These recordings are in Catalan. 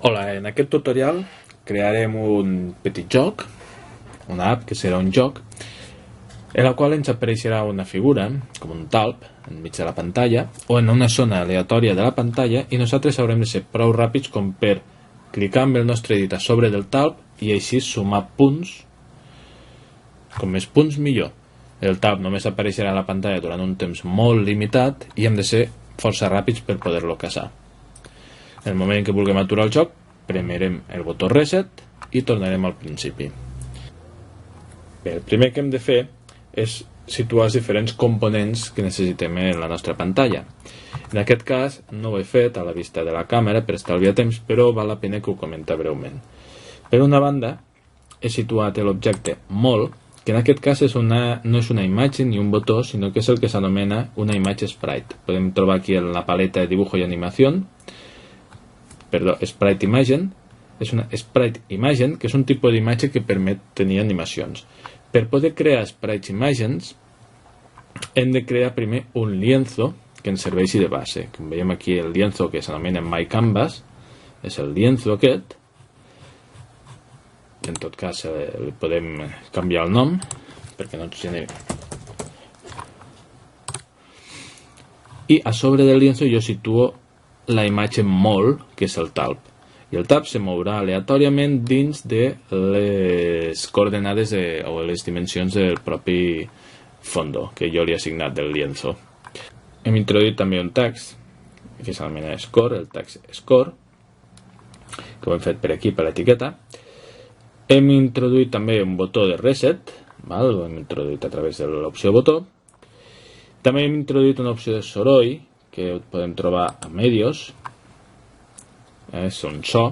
Hola, en aquest tutorial crearem un petit joc, una app que serà un joc, en la qual ens apareixerà una figura, com un talp, enmig de la pantalla, o en una zona aleatòria de la pantalla, i nosaltres haurem de ser prou ràpids com per clicar amb el nostre dit a sobre del talp i així sumar punts. Com més punts, millor. El talp només apareixerà a la pantalla durant un temps molt limitat i hem de ser força ràpids per poder-lo caçar. En el moment en què vulguem aturar el joc, premerem el botó reset i tornarem al principi. Bé, el primer que hem de fer és situar els diferents components que necessitem en la nostra pantalla. En aquest cas no ho he fet a la vista de la càmera per estalviar temps, però val la pena que ho comenta breument. Per una banda, he situat l'objecte mol, que en aquest cas no és una imatge ni un botó, sinó que és el que s'anomena una imatge sprite. Podem trobar aquí en la paleta de dibujo y animación, Sprite Imagen, és una Sprite Imagen, que és un tipus d'imatge que permet tenir animacions. Per poder crear Sprite Imagens, hem de crear primer un lienzo que ens serveixi de base. Com veiem aquí, el lienzo que s'anomena My Canvas, és el lienzo aquest. En tot cas, li podem canviar el nom, perquè no ens generi. I a sobre del lienzo jo situo la imatge mol, que és el talp. I el talp se mourà aleatòriament dins de les coordenades o les dimensions del propi fondo que jo li he assignat del lienzo. Hem introduït també un text que s'anomena score, el text score, que ho hem fet per aquí, per l'etiqueta. Hem introduït també un botó de reset, ho hem introduït a través de l'opció botó. També hem introduït una opció de soroll, que podem trobar a Medios. És un so,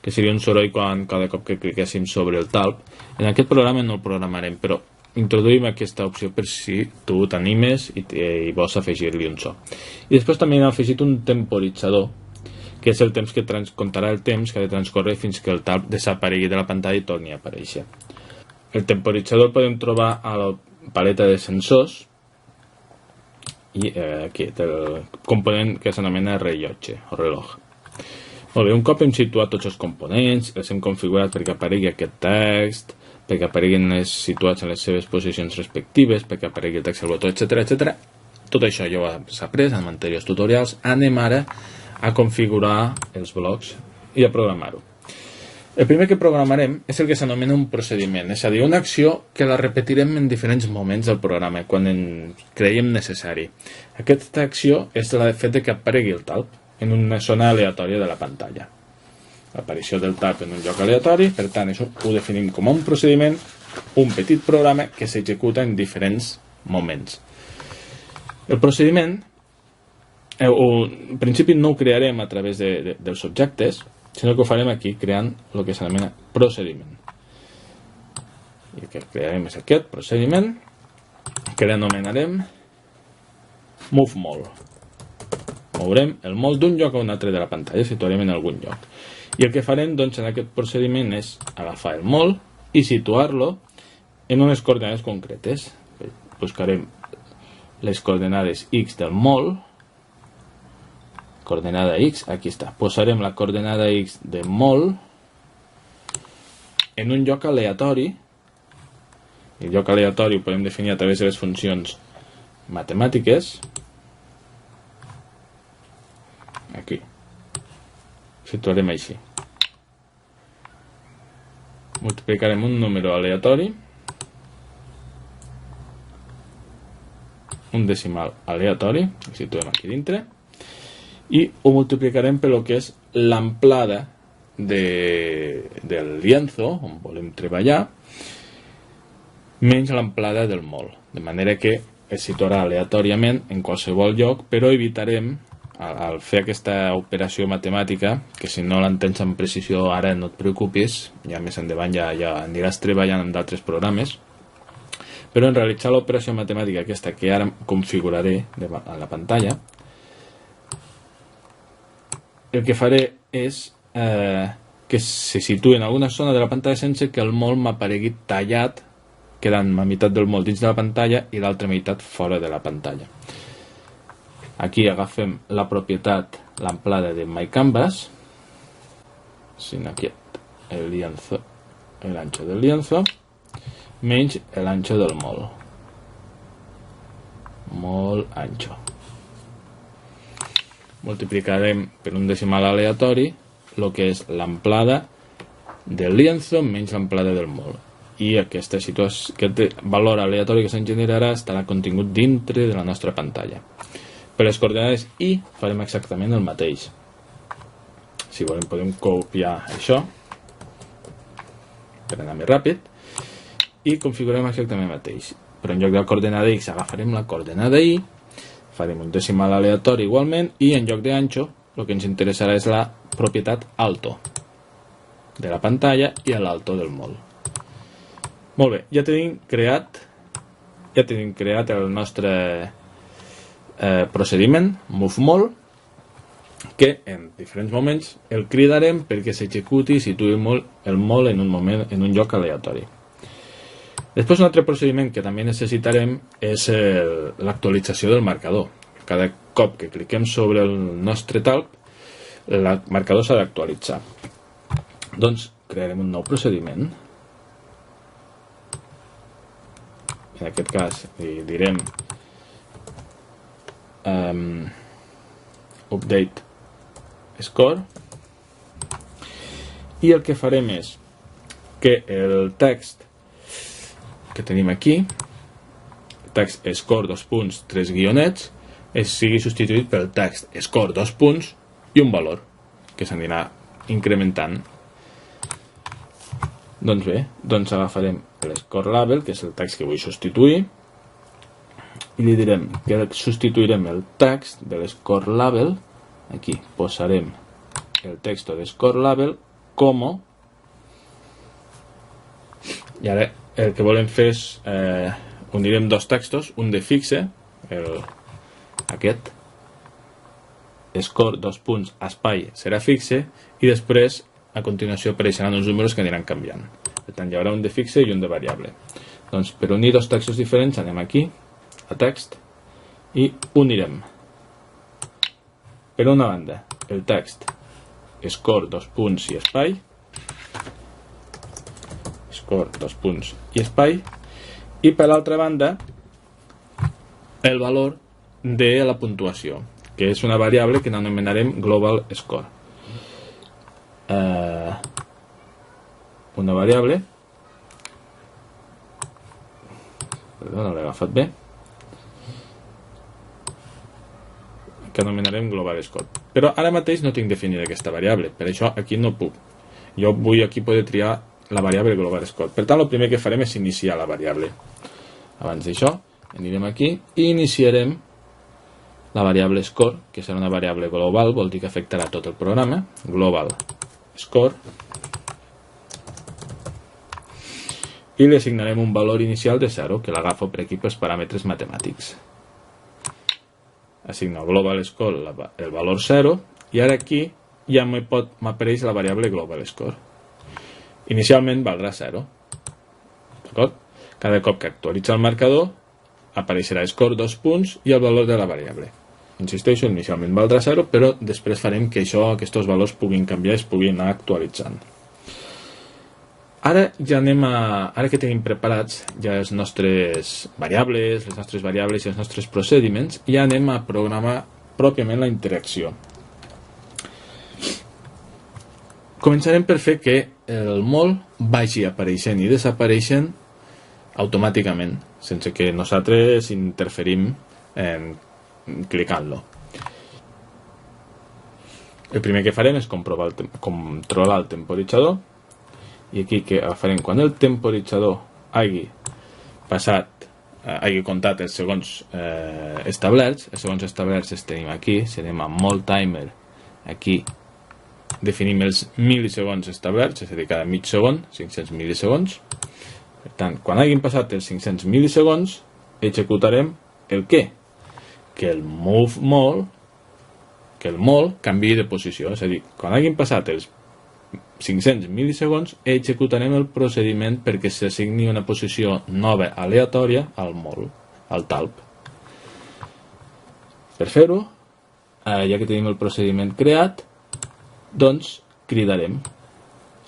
que seria un soroll cada cop que cliquéssim sobre el talp. En aquest programa no el programarem, però introduïm aquesta opció per si tu t'animes i vols afegir-li un so. I després també hem afegit un temporitzador, que és el temps que comptarà el temps que ha de transcorrer fins que el talp desaparegui de la pantalla i torni a aparèixer. El temporitzador el podem trobar a la paleta de sensors i aquí el component que s'anomena rellotge o reloj. Molt bé, un cop hem situat tots els components, els hem configurat perquè aparegui aquest text, perquè apareguin situats en les seves posicions respectives, perquè aparegui el text al botó, etc. Tot això ja ho has après en anteriors tutorials. Anem ara a configurar els blocs i a programar-ho. El primer que programarem és el que s'anomena un procediment, és a dir, una acció que la repetirem en diferents moments del programa, quan en creiem necessari. Aquesta acció és el fet que aparegui el talp en una zona aleatòria de la pantalla. L'aparició del talp en un lloc aleatori, per tant, això ho definim com un procediment, un petit programa que s'executa en diferents moments. El procediment, en principi no ho crearem a través dels objectes, sinó que ho farem aquí creant el que s'anomena procediment. I el que crearem és aquest procediment, que l'anomenarem Move Mol. Mourem el mol d'un lloc a un altre de la pantalla, situarem en algun lloc. I el que farem doncs, en aquest procediment és agafar el mol i situar-lo en unes coordenades concretes. Buscarem les coordenades x del mol, coordenada x, aquí està. Posarem la coordenada x de mol en un lloc aleatori. El lloc aleatori ho podem definir a través de les funcions matemàtiques. Aquí. Situarem així. Multiplicarem un número aleatori, un decimal aleatori, ho situem aquí dintre, i ho multiplicarem per el que és l'amplada del lienzo on volem treballar menys l'amplada del mol, de manera que es situarà aleatòriament en qualsevol lloc, però evitarem, al fer aquesta operació matemàtica, que si no l'entens amb precisió ara no et preocupis, ja més endavant ja aniràs treballant amb d'altres programes, però en realitzar l'operació matemàtica aquesta que ara configuraré a la pantalla, el que faré és que se situï en alguna zona de la pantalla sense que el mol m'aparegui tallat, quedant la meitat del mol dins de la pantalla i l'altra meitat fora de la pantalla. Aquí agafem la propietat, l'amplada de My Canvas, sin aquest, el lienzo, el ancho del lienzo, menys l'ancho del mol. Molt ancho. Multiplicarem per un decimal aleatori el que és l'amplada del lienzo menys l'amplada del mol. I aquest valor aleatori que se'n generarà estarà contingut dintre de la nostra pantalla. Per les coordenades i farem exactament el mateix. Si volem podem copiar això per anar més ràpid i configurem exactament el mateix. Però en lloc de la coordenada x agafarem la coordenada y, farem un decimal aleatori igualment i en lloc de ancho el que ens interessarà és la propietat alto de la pantalla i l'alto del mol. Molt bé, ja tenim creat el nostre procediment moveMol, que en diferents moments el cridarem perquè s'executi i situï el mol en un lloc aleatori. Després un altre procediment que també necessitarem és l'actualització del marcador. Cada cop que cliquem sobre el nostre talp, el marcador s'ha d'actualitzar. Doncs crearem un nou procediment. En aquest cas li direm update score i el que farem és que el text que tenim aquí, text score 3 guionets, sigui substituït pel text score 2 punts i un valor que s'anirà incrementant. Doncs bé, agafarem l'score label, que és el text que vull substituir, i li direm que substituirem el text de l'score label, aquí posarem el text de score label como, i ara el que volem fer és unirem dos textos, un de fixe, aquest score 2 punts espai serà fixe i després a continuació apareixeran uns números que aniran canviant. Per tant, hi haurà un de fixe i un de variable. Doncs per unir dos textos diferents anem aquí a text i unirem per una banda el text score 2 punts i espai, score 2 punts i espai, i per l'altra banda el valor de la puntuació, que és una variable que anomenarem global score. Una variable, no l'he agafat bé, que anomenarem global score. Però ara mateix no tinc definida aquesta variable, per això aquí no puc. Jo vull aquí poder triar la variable global score. Per tant, el primer que farem és iniciar la variable. Abans d'això, anirem aquí i iniciarem la variable score, que serà una variable global, vol dir que afectarà tot el programa, global score, i li assignarem un valor inicial de 0, que l'agafo per aquí pels paràmetres matemàtics. Assigno global score el valor 0, i ara aquí ja m'apareix la variable global score. Inicialment valdrà 0. D'acord? Cada cop que actualitza el marcador apareixerà score 2 punts i el valor de la variable. Insisteixo, inicialment valdrà 0, però després farem que aquests valors puguin canviar i es puguin anar actualitzant. Ara que tenim preparats ja les nostres variables i els nostres procediments, ja anem a programar pròpiament la interacció. Començarem per fer que el mol vagi apareixent i desapareixent automàticament, sense que nosaltres interferim clicant-lo. El primer que farem és controlar el temporitzador, i aquí que farem quan el temporitzador hagi comptat els segons establerts. Els segons establerts els tenim aquí, si anem a mol timer, aquí definim els milisegons establerts, és a dir, cada mig segon, 500 milisegons. Per tant, quan hagin passat els 500 milisegons, executarem el què? Que el moveMol, que el mol canviï de posició. És a dir, quan hagin passat els 500 milisegons, executarem el procediment perquè s'assigni una posició nova aleatòria al mol, al talp. Per fer-ho, ja que tenim el procediment creat, doncs cridarem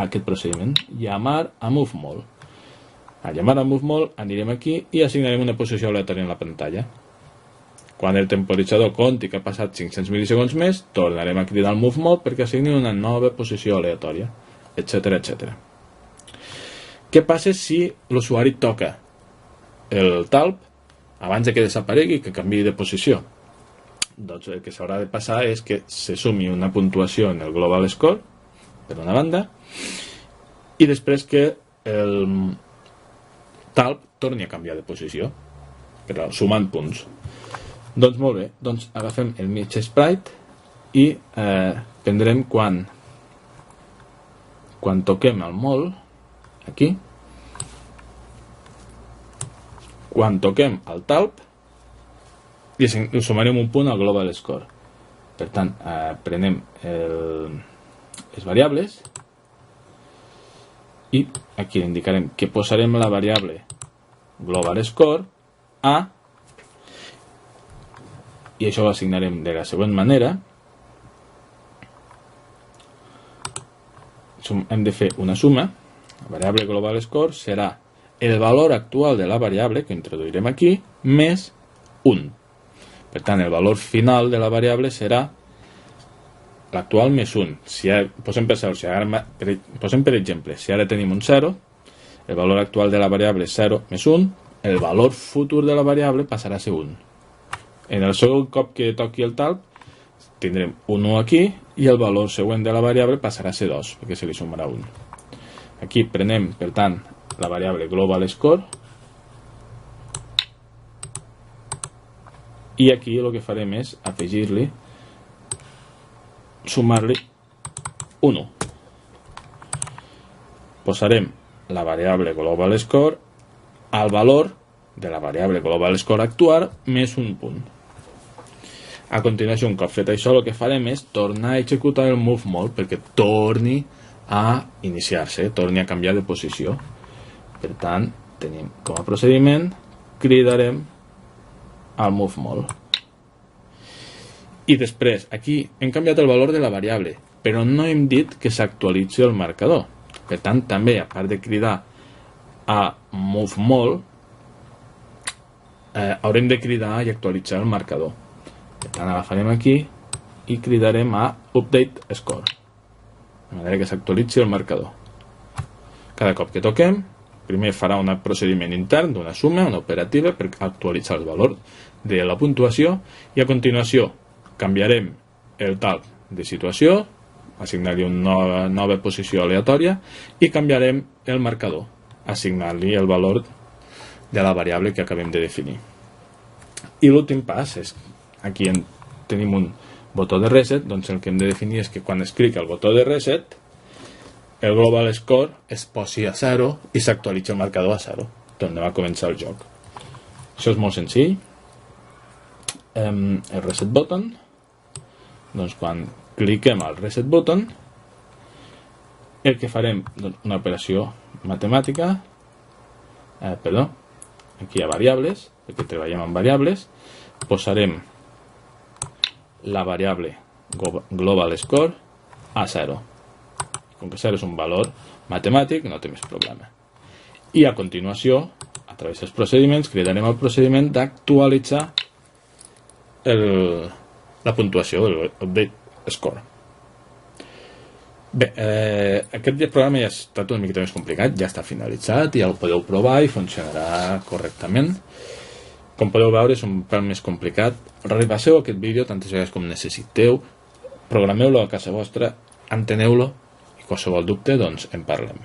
aquest procediment, llamar a MoveMall. A llamar a MoveMall anirem aquí i assignarem una posició aleatòria en la pantalla. Quan el temporitzador compti que ha passat 500 milisegons més, tornarem a cridar al MoveMall perquè assigni una nova posició aleatòria, etc, etc. Què passa si l'usuari toca el talp abans que desaparegui i que canviï de posició? Doncs el que s'haurà de passar és que se sumi una puntuació en el Global Score, per una banda, i després que el talp torni a canviar de posició, però sumant punts. Doncs molt bé, doncs agafem el mig sprite i prendrem quan toquem el mol, aquí, quan toquem el talp, i sumarem un punt al Global Score. Per tant, prenem les variables i aquí indicarem que posarem la variable Global Score a, i això ho assignarem de la següent manera. Hem de fer una suma. La variable Global Score serà el valor actual de la variable que introduirem aquí més 1. Per tant, el valor final de la variable serà l'actual més 1. Posem per exemple, si ara tenim un 0, el valor actual de la variable és 0 més 1, el valor futur de la variable passarà a ser 1. En el segon cop que toqui el talp, tindrem un 1 aquí i el valor següent de la variable passarà a ser 2, perquè se li sumarà 1. Aquí prenem, per tant, la variable Global Score i aquí el que farem és afegir-li, sumar-li un 1. Posarem la variable Global Score al valor de la variable Global Score actual més un punt. A continuació, un cop fet això, el que farem és tornar a executar el MoveMall perquè torni a iniciar-se, torni a canviar de posició. Per tant, tenim com a procediment, cridarem al MoveMall. I després, aquí hem canviat el valor de la variable, però no hem dit que s'actualitzi el marcador. Per tant, també, a part de cridar a MoveMall, haurem de cridar i actualitzar el marcador. Per tant, agafarem aquí i cridarem a Update Score, de manera que s'actualitzi el marcador. Cada cop que toquem, primer farà un procediment intern d'una suma, una operativa, per actualitzar el valor de la puntuació, i a continuació canviarem el talp de situació, assignar-li una nova posició aleatòria, i canviarem el marcador, assignant-li el valor de la variable que acabem de definir. I l'últim pas és, aquí tenim un botó de reset, doncs el que hem de definir és que quan es clica el botó de reset, el Global Score es posi a 0 i s'actualitza el marcador a 0. Tornem a començar el joc. Això és molt senzill. El reset button, doncs quan cliquem al reset button, el que farem, doncs, una operació matemàtica, aquí hi ha variables, perquè treballem amb variables, posarem la variable Global Score a 0. Com que 0 és un valor matemàtic, no té més problema. I a continuació, a través dels procediments, cridarem el procediment d'actualitzar la puntuació del Update Score. Bé, aquest programa ja ha estat una miqueta més complicat, ja està finalitzat, ja el podeu provar i funcionarà correctament. Com podeu veure, és un pèl més complicat. Repasseu aquest vídeo tantes vegades com necessiteu, programeu-lo a casa vostra, enteneu-lo, i qualsevol dubte, doncs en parlem.